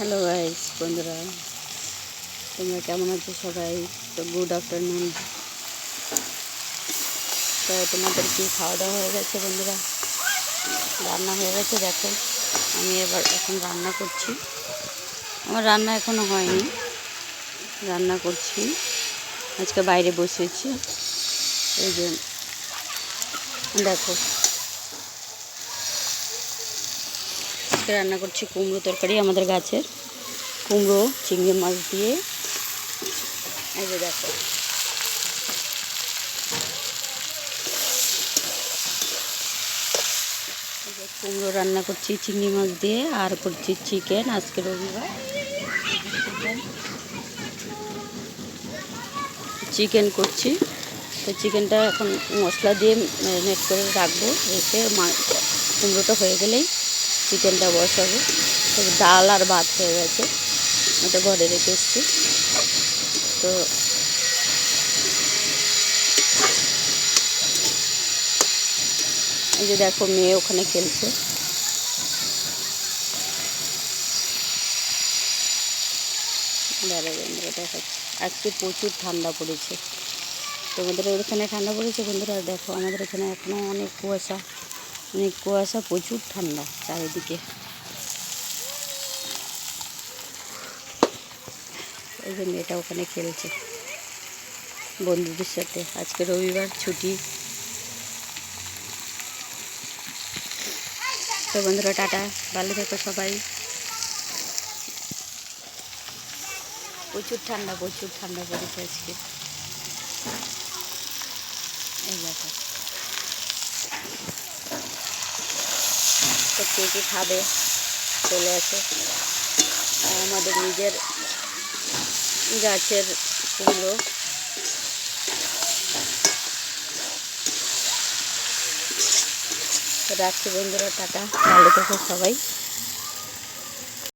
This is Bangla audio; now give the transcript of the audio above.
হ্যালো গাইস বন্ধুরা, তোমরা কেমন আছো সবাই? তো গুড আফটারনুন। তো তোমাদের কি খাওয়া দাওয়া হয়ে গেছে বন্ধুরা? রান্না হয়ে গেছে? দেখো আমি এখন রান্না করছি। আমার রান্না এখনও হয়নি, রান্না করছি। আজকে বাইরে বসেছি। এই যে দেখো, আজকে রান্না করছি কুমড়ো তরকারি, আমাদের গাছের কুমড়ো চিংড়ি মাছ দিয়ে। এই যে দেখো, কুমড়ো রান্না করছি চিংড়ি মাছ দিয়ে, আর করছি চিকেন। আজকে রবিবার, চিকেন করছি। তো চিকেনটা এখন মশলা দিয়ে ম্যারিনেট করে রাখবো, রেখে কুমড়োটা হয়ে গেলেই চিকেনটা বসাবো। তো ডাল আর ভাত হয়ে গেছে, ওটা ঘরে রেখে এসছি। তো এই যে দেখো, মেয়ে ওখানে খেলছে। দাঁড়া বন্ধুরা দেখাচ্ছি, আজকে প্রচুর ঠান্ডা পড়েছে। তোমাদের ওখানে ঠান্ডা পড়েছে বন্ধুরা? দেখো আমাদের এখানে এখনও অনেক কুয়াশা, প্রচুর ঠান্ডা চারিদিকে। এই যে মেয়েটা ওখানে খেলছে বন্ধুদের সাথে, আজকে রবিবার ছুটি। তো বন্ধুরা টাটা, ভালো থেকো সবাই। প্রচুর ঠান্ডা পড়েছে আজকে। এই দেখো, তো কে কে খাবে চলে আসে। আমাদের নিজের গাছের কুমড়ো। রাখছি বন্ধুরা, টাটা, ভালো থেকো সবাই।